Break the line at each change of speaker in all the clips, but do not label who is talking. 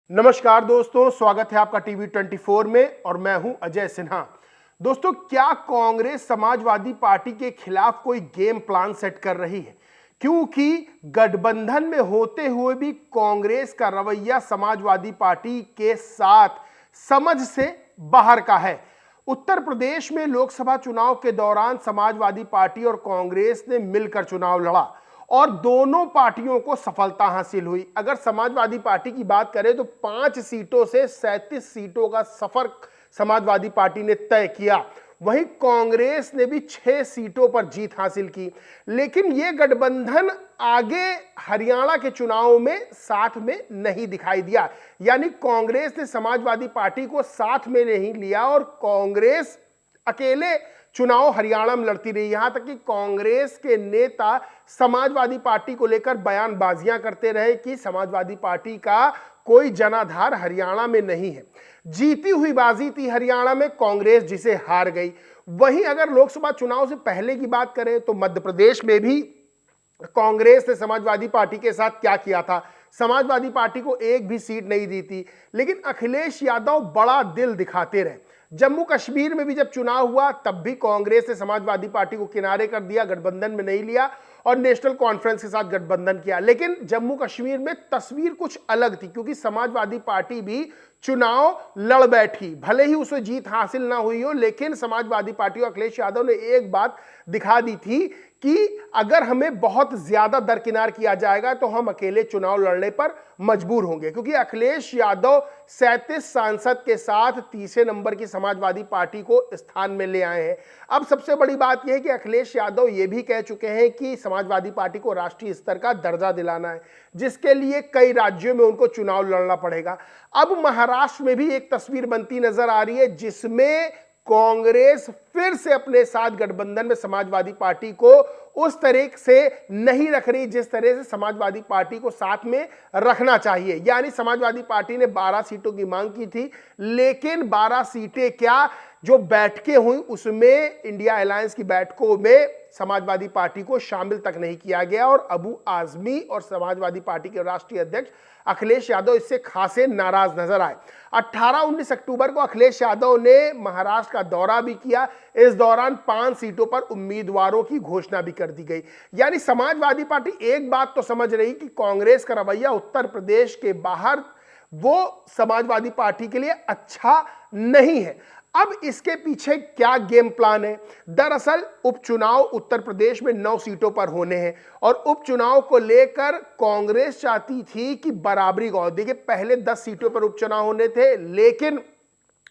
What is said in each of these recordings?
नमस्कार दोस्तों, स्वागत है आपका टीवी 24 में और मैं हूं अजय सिन्हा। दोस्तों, क्या कांग्रेस समाजवादी पार्टी के खिलाफ कोई गेम प्लान सेट कर रही है? क्योंकि गठबंधन में होते हुए भी कांग्रेस का रवैया समाजवादी पार्टी के साथ समझ से बाहर का है। उत्तर प्रदेश में लोकसभा चुनाव के दौरान समाजवादी पार्टी और कांग्रेस ने मिलकर चुनाव लड़ा और दोनों पार्टियों को सफलता हासिल हुई। अगर समाजवादी पार्टी की बात करें तो 5 सीटों से 37 सीटों का सफर समाजवादी पार्टी ने तय किया। वहीं कांग्रेस ने भी 6 सीटों पर जीत हासिल की। लेकिन यह गठबंधन आगे हरियाणा के चुनाव में साथ में नहीं दिखाई दिया, यानी कांग्रेस ने समाजवादी पार्टी को साथ में नहीं लिया और कांग्रेस अकेले चुनाव हरियाणा में लड़ती रही। यहां तक कि कांग्रेस के नेता समाजवादी पार्टी को लेकर बयानबाजियां करते रहे कि समाजवादी पार्टी का कोई जनाधार हरियाणा में नहीं है। जीती हुई बाजी थी हरियाणा में कांग्रेस, जिसे हार गई। वहीं अगर लोकसभा चुनाव से पहले की बात करें तो मध्य प्रदेश में भी कांग्रेस ने समाजवादी पार्टी के साथ क्या किया था। समाजवादी पार्टी को एक भी सीट नहीं दी थी, लेकिन अखिलेश यादव बड़ा दिल दिखाते रहे। जम्मू कश्मीर में भी जब चुनाव हुआ तब भी कांग्रेस ने समाजवादी पार्टी को किनारे कर दिया, गठबंधन में नहीं लिया और नेशनल कॉन्फ्रेंस के साथ गठबंधन किया। लेकिन जम्मू कश्मीर में तस्वीर कुछ अलग थी, क्योंकि समाजवादी पार्टी भी चुनाव लड़ बैठी। भले ही उसे जीत हासिल ना हुई हो, लेकिन समाजवादी पार्टी और अखिलेश यादव ने एक बात दिखा दी थी कि अगर हमें बहुत ज्यादा दरकिनार किया जाएगा तो हम अकेले चुनाव लड़ने पर मजबूर होंगे। क्योंकि अखिलेश यादव 37 सांसद के साथ तीसरे नंबर की समाजवादी पार्टी को स्थान में ले आए हैं। अब सबसे बड़ी बात यह है कि अखिलेश यादव ये भी कह चुके हैं कि समाजवादी पार्टी को राष्ट्रीय स्तर का दर्जा दिलाना है, जिसके लिए कई राज्यों में उनको चुनाव लड़ना पड़ेगा। अब महाराष्ट्र में भी एक तस्वीर बनती नजर आ रही है, जिसमें कांग्रेस फिर से अपने साथ गठबंधन में समाजवादी पार्टी को उस तरह से नहीं रख रही जिस तरह से समाजवादी पार्टी को साथ में रखना चाहिए। यानी समाजवादी पार्टी ने 12 सीटों की मांग की थी, लेकिन 12 सीटें क्या, जो बैठकें हुई उसमें इंडिया अलायंस की बैठकों में समाजवादी पार्टी को शामिल तक नहीं किया गया और अबू आजमी और समाजवादी पार्टी के राष्ट्रीय अध्यक्ष अखिलेश यादव इससे खासे नाराज नजर आए। 18-19 अक्टूबर को अखिलेश यादव ने महाराष्ट्र का दौरा भी किया। इस दौरान 5 सीटों पर उम्मीदवारों की घोषणा भी कर दी गई। यानी समाजवादी पार्टी एक बात तो समझ रही कि कांग्रेस का रवैया उत्तर प्रदेश के बाहर वो समाजवादी पार्टी के लिए अच्छा नहीं है। अब इसके पीछे क्या गेम प्लान है? दरअसल उपचुनाव उत्तर प्रदेश में 9 सीटों पर होने हैं और उपचुनाव को लेकर कांग्रेस चाहती थी कि बराबरी को। देखिए, पहले 10 सीटों पर उपचुनाव होने थे, लेकिन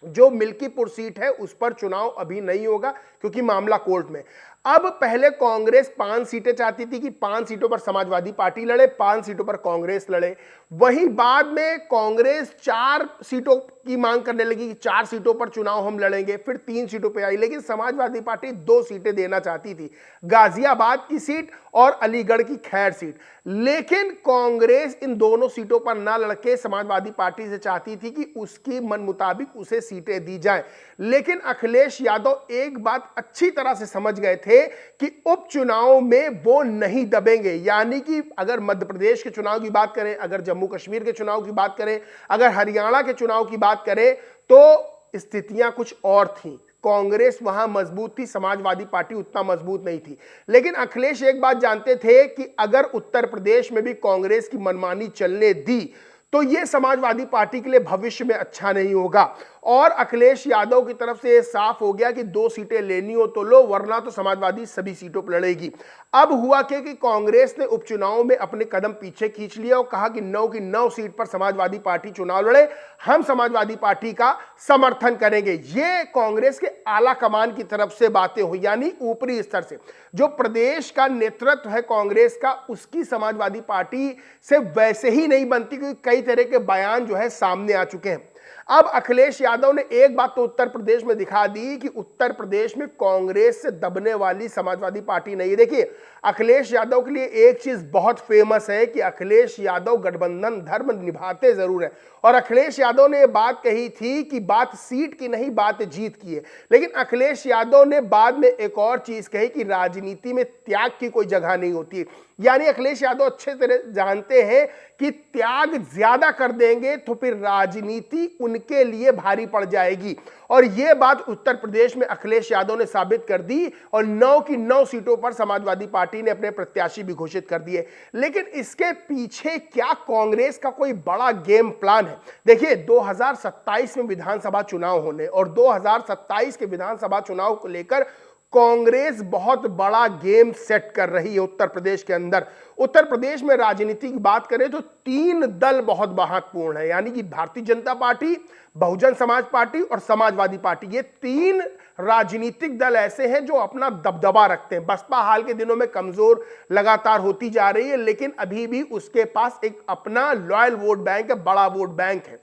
जो मिल्कीपुर सीट है उस पर चुनाव अभी नहीं होगा क्योंकि मामला कोर्ट में। अब पहले कांग्रेस 5 सीटें चाहती थी कि 5 सीटों पर समाजवादी पार्टी लड़े, 5 सीटों पर कांग्रेस लड़े। वहीं बाद में कांग्रेस 4 सीटों की मांग करने लगी कि 4 सीटों पर चुनाव हम लड़ेंगे, फिर 3 सीटों पर आई। लेकिन समाजवादी पार्टी 2 सीटें देना चाहती थी, गाजियाबाद की सीट और अलीगढ़ की खैर सीट। लेकिन कांग्रेस इन दोनों सीटों पर ना लड़के समाजवादी पार्टी से चाहती थी कि उसकी मन मुताबिक उसे सीटें दी जाएं। लेकिन अखिलेश यादव एक बात अच्छी तरह से समझ गए थे कि उपचुनाव में वो नहीं दबेंगे। यानी कि अगर मध्य प्रदेश के चुनाव की बात करें, अगर जम्मू कश्मीर के चुनाव की बात करें, अगर हरियाणा के चुनाव की बात करें, तो स्थितियां कुछ और थीं। कांग्रेस वहां मजबूत थी, समाजवादी पार्टी उतना मजबूत नहीं थी। लेकिन अखिलेश एक बात जानते थे कि अगर उत्तर प्रदेश में भी कांग्रेस की मनमानी चलने दी तो यह समाजवादी पार्टी के लिए भविष्य में अच्छा नहीं होगा। और अखिलेश यादव की तरफ से यह साफ हो गया कि 2 सीटें लेनी हो तो लो, वरना तो समाजवादी सभी सीटों पर लड़ेगी। अब हुआ कि कांग्रेस ने उपचुनाव में अपने कदम पीछे खींच लिया और कहा कि 9 की 9 सीट पर समाजवादी पार्टी चुनाव लड़े, हम समाजवादी पार्टी का समर्थन करेंगे। ये कांग्रेस के आला कमान की तरफ से बातें हुई, यानी ऊपरी स्तर से जो प्रदेश का नेतृत्व है कांग्रेस का, उसकी समाजवादी पार्टी से वैसे ही नहीं बनती, क्योंकि कई तरह के बयान जो है सामने आ चुके हैं। अब अखिलेश यादव ने एक बात तो उत्तर प्रदेश में दिखा दी कि उत्तर प्रदेश में कांग्रेस से दबने वाली समाजवादी पार्टी नहीं है। देखिए, अखिलेश यादव के लिए एक चीज बहुत फेमस है कि अखिलेश यादव गठबंधन धर्म निभाते जरूर है। और अखिलेश यादव ने यह बात कही थी कि बात सीट की नहीं, बात जीत की है। लेकिन अखिलेश यादव ने बाद में एक और चीज कही कि राजनीति में त्याग की कोई जगह नहीं होती। यानी अखिलेश यादव अच्छे तरह जानते हैं कि त्याग ज्यादा कर देंगे तो फिर राजनीति उनके लिए भारी पड़ जाएगी। और यह बात उत्तर प्रदेश में अखिलेश यादव ने साबित कर दी और 9 की 9 सीटों पर समाजवादी पार्टी ने अपने प्रत्याशी भी घोषित कर दिए। लेकिन इसके पीछे क्या कांग्रेस का कोई बड़ा गेम प्लान है? देखिए, 2027 में विधानसभा चुनाव होने और 2027 के विधानसभा चुनाव को लेकर कांग्रेस बहुत बड़ा गेम सेट कर रही है उत्तर प्रदेश के अंदर। उत्तर प्रदेश में राजनीति की बात करें तो 3 दल बहुत महत्वपूर्ण है, यानी कि भारतीय जनता पार्टी, बहुजन समाज पार्टी और समाजवादी पार्टी। ये 3 राजनीतिक दल ऐसे हैं जो अपना दबदबा रखते हैं। बसपा हाल के दिनों में कमजोर लगातार होती जा रही है, लेकिन अभी भी उसके पास एक अपना लॉयल वोट बैंक है, बड़ा वोट बैंक है।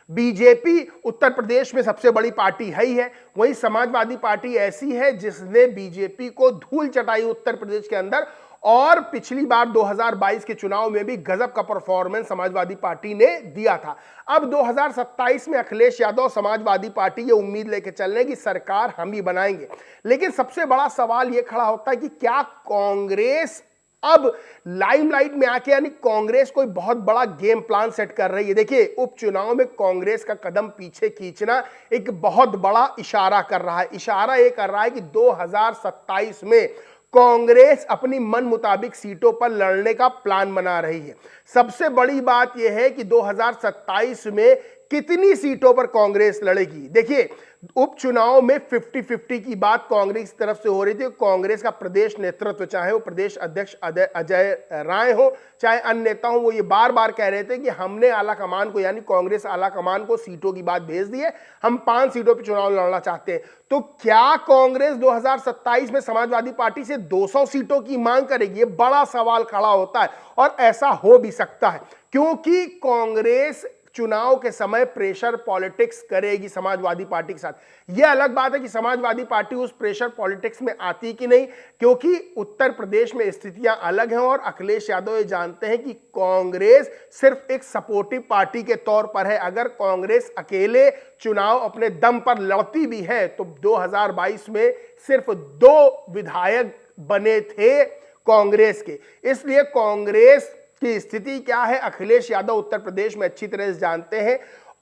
बीजेपी उत्तर प्रदेश में सबसे बड़ी पार्टी है ही है। वहीं समाजवादी पार्टी ऐसी है जिसने बीजेपी को धूल चटाई उत्तर प्रदेश के अंदर, और पिछली बार 2022 के चुनाव में भी गजब का परफॉर्मेंस समाजवादी पार्टी ने दिया था। अब 2027 में अखिलेश यादव समाजवादी पार्टी ये उम्मीद लेके चल रहे हैं कि सरकार हम ही बनाएंगे। लेकिन सबसे बड़ा सवाल यह खड़ा होता है कि क्या कांग्रेस अब लाइमलाइट में आके, यानी कांग्रेस कोई बहुत बड़ा गेम प्लान सेट कर रही है? देखिए, उपचुनाव में कांग्रेस का कदम पीछे खींचना एक बहुत बड़ा इशारा कर रहा है। इशारा यह कर रहा है कि 2027 में कांग्रेस अपनी मन मुताबिक सीटों पर लड़ने का प्लान बना रही है। सबसे बड़ी बात यह है कि 2027 में कितनी सीटों पर कांग्रेस लड़ेगी। देखिए, उपचुनाव में 50-50 की बात कांग्रेस की तरफ से हो रही थी। कांग्रेस का प्रदेश नेतृत्व, चाहे वो प्रदेश अध्यक्ष अजय राय हो, चाहे अन्य नेता हो, वो ये बार बार कह रहे थे कि हमने आला कमान को, यानी कांग्रेस आला कमान को सीटों की बात भेज दी है, हम 5 सीटों पर चुनाव लड़ना चाहते हैं। तो क्या कांग्रेस 2027 में समाजवादी पार्टी से 200 सीटों की मांग करेगी? ये बड़ा सवाल खड़ा होता है, और ऐसा हो भी सकता है, क्योंकि कांग्रेस चुनाव के समय प्रेशर पॉलिटिक्स करेगी समाजवादी पार्टी के साथ। यह अलग बात है कि समाजवादी पार्टी उस प्रेशर पॉलिटिक्स में आती कि नहीं, क्योंकि उत्तर प्रदेश में स्थितियां अलग हैं और अखिलेश यादव ये जानते हैं कि कांग्रेस सिर्फ एक सपोर्टिव पार्टी के तौर पर है। अगर कांग्रेस अकेले चुनाव अपने दम पर लड़ती भी है तो 2022 में सिर्फ 2 विधायक बने थे कांग्रेस के। इसलिए कांग्रेस की स्थिति क्या है, अखिलेश यादव उत्तर प्रदेश में अच्छी तरह से जानते हैं।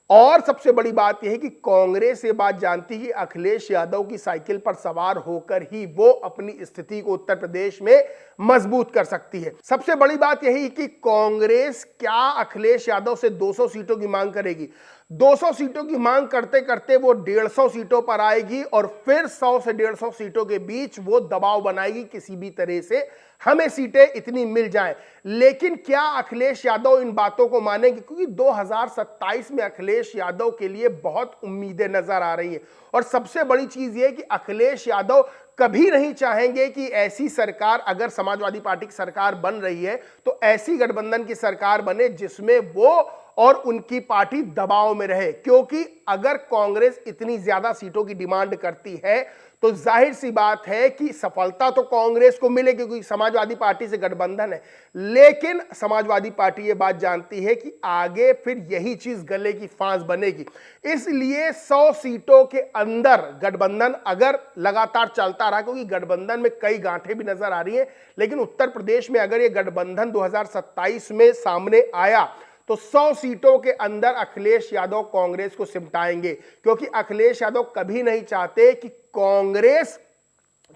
और सबसे बड़ी बात यह है कि कांग्रेस ये बात जानती है कि अखिलेश यादव की साइकिल पर सवार होकर ही वो अपनी स्थिति को उत्तर प्रदेश में मजबूत कर सकती है। सबसे बड़ी बात यही कि कांग्रेस क्या अखिलेश यादव से 200 सीटों की मांग करेगी? 200 सीटों की मांग करते करते वो 150 सीटों पर आएगी और फिर 100 से 150 सीटों के बीच वो दबाव बनाएगी किसी भी तरह से हमें सीटें इतनी मिल जाएं। लेकिन क्या अखिलेश यादव इन बातों को मानेंगे? क्योंकि 2027 में अखिलेश यादव के लिए बहुत उम्मीदें नजर आ रही हैं। और सबसे बड़ी चीज ये कि अखिलेश यादव कभी नहीं चाहेंगे कि ऐसी सरकार, अगर समाजवादी पार्टी की सरकार बन रही है तो ऐसी गठबंधन की सरकार बने जिसमें वो और उनकी पार्टी दबाव में रहे। क्योंकि अगर कांग्रेस इतनी ज्यादा सीटों की डिमांड करती है तो जाहिर सी बात है कि सफलता तो कांग्रेस को मिलेगी क्योंकि समाजवादी पार्टी से गठबंधन है। लेकिन समाजवादी पार्टी ये बात जानती है कि आगे फिर यही चीज गले की फांस बनेगी। इसलिए 100 सीटों के अंदर गठबंधन अगर लगातार चलता रहा, क्योंकि गठबंधन में कई गांठें भी नजर आ रही हैं, लेकिन उत्तर प्रदेश में अगर ये गठबंधन 2027 में सामने आया तो 100 सीटों के अंदर अखिलेश यादव कांग्रेस को सिमटाएंगे। क्योंकि अखिलेश यादव कभी नहीं चाहते कि कांग्रेस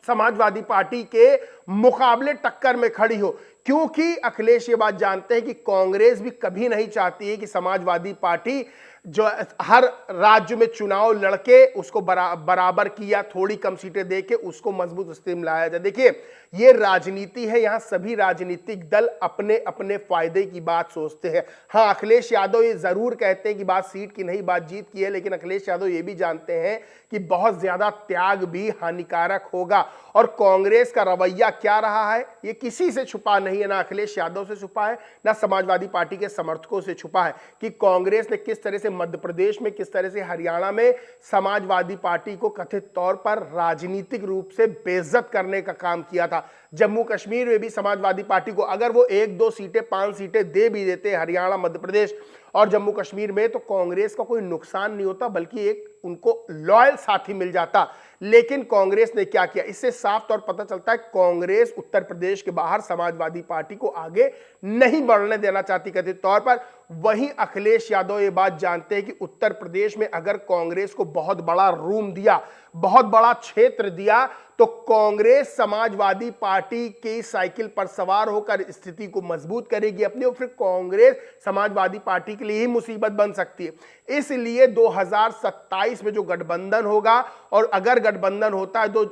समाजवादी पार्टी के मुकाबले टक्कर में खड़ी हो, क्योंकि अखिलेश ये बात जानते हैं कि कांग्रेस भी कभी नहीं चाहती है कि समाजवादी पार्टी जो हर राज्य में चुनाव लड़के उसको बराबर की या थोड़ी कम सीटें देके उसको मजबूत स्थिति में लाया जाए। देखिए, ये राजनीति है, यहां सभी राजनीतिक दल अपने अपने फायदे की बात सोचते हैं। हाँ, अखिलेश यादव ये जरूर कहते हैं कि बात सीट की नहीं, बात जीत की है, लेकिन अखिलेश यादव ये भी जानते हैं कि बहुत ज्यादा त्याग भी हानिकारक होगा। और कांग्रेस का रवैया क्या रहा है ये किसी से छुपा नहीं है, ना अखिलेश यादव से छुपा है, ना समाजवादी पार्टी के समर्थकों से छुपा है, कि कांग्रेस ने किस तरह से मध्य प्रदेश में, किस तरह से हरियाणा में समाजवादी पार्टी को कथित तौर पर राजनीतिक रूप से बेइज्जत करने का काम किया था। जम्मू कश्मीर में भी समाजवादी पार्टी को अगर वो 1-2 सीटें, 5 सीटें दे भी देते हरियाणा, मध्य प्रदेश और जम्मू कश्मीर में, तो कांग्रेस का कोई नुकसान नहीं होता, बल्कि एक उनको लॉयल साथी मिल जाता। लेकिन कांग्रेस ने क्या किया, इससे साफ तौर पता चलता है कांग्रेस उत्तर प्रदेश के बाहर समाजवादी पार्टी को आगे नहीं बढ़ने देना चाहती कथित तौर पर। वहीं अखिलेश यादव ये बात जानते हैं कि उत्तर प्रदेश में अगर कांग्रेस को बहुत बड़ा रूम दिया, बहुत बड़ा क्षेत्र दिया, तो कांग्रेस समाजवादी पार्टी की साइकिल पर सवार होकर स्थिति को मजबूत करेगी अपनी, और फिर कांग्रेस समाजवादी पार्टी के लिए ही मुसीबत बन सकती है। इसलिए 2027 में जो गठबंधन होगा, और अगर गठबंधन होता है तो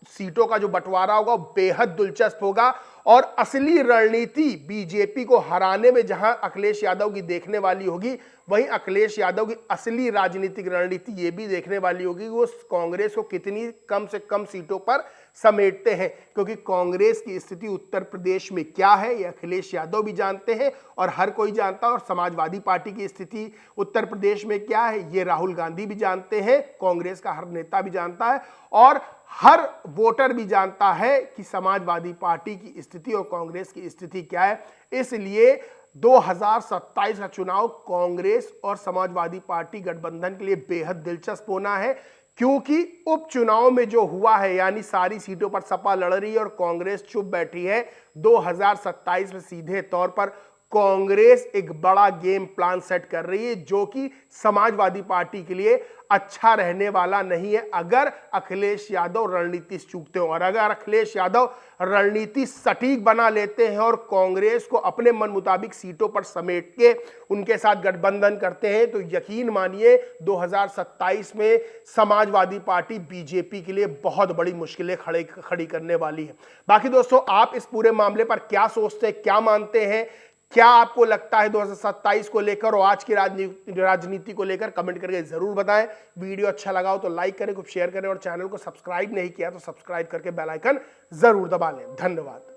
सीटों का जो बंटवारा होगा वो बेहद दिलचस्प होगा, और असली रणनीति बीजेपी को हराने में जहां अखिलेश यादव की देखने वाली होगी, वहीं अखिलेश यादव की असली राजनीतिक रणनीति ये भी देखने वाली होगी कि वो कांग्रेस को कितनी कम से कम सीटों पर समेटते हैं। क्योंकि कांग्रेस की स्थिति उत्तर प्रदेश में क्या है ये अखिलेश यादव भी जानते हैं और हर कोई जानता है, और समाजवादी पार्टी की स्थिति उत्तर प्रदेश में क्या है ये राहुल गांधी भी जानते हैं, कांग्रेस का हर नेता भी जानता है, और हर वोटर भी जानता है कि समाजवादी पार्टी की स्थिति और कांग्रेस की स्थिति क्या है। इसलिए 2027 का चुनाव कांग्रेस और समाजवादी पार्टी गठबंधन के लिए बेहद दिलचस्प होना है, क्योंकि उपचुनाव में जो हुआ है, यानी सारी सीटों पर सपा लड़ रही है और कांग्रेस चुप बैठी है, 2027 में सीधे तौर पर कांग्रेस एक बड़ा गेम प्लान सेट कर रही है जो कि समाजवादी पार्टी के लिए अच्छा रहने वाला नहीं है अगर अखिलेश यादव रणनीति चूकते हो। और अगर अखिलेश यादव रणनीति सटीक बना लेते हैं और कांग्रेस को अपने मन मुताबिक सीटों पर समेट के उनके साथ गठबंधन करते हैं, तो यकीन मानिए 2027 में समाजवादी पार्टी बीजेपी के लिए बहुत बड़ी मुश्किलें खड़ी करने वाली है। बाकी दोस्तों, आप इस पूरे मामले पर क्या सोचते हैं, क्या मानते हैं, क्या आपको लगता है 2027 को लेकर और आज की राजनीति को लेकर, कमेंट करके जरूर बताएं। वीडियो अच्छा लगा हो तो लाइक करें, खूब शेयर करें, और चैनल को सब्सक्राइब नहीं किया तो सब्सक्राइब करके बेल आइकन जरूर दबा लें। धन्यवाद।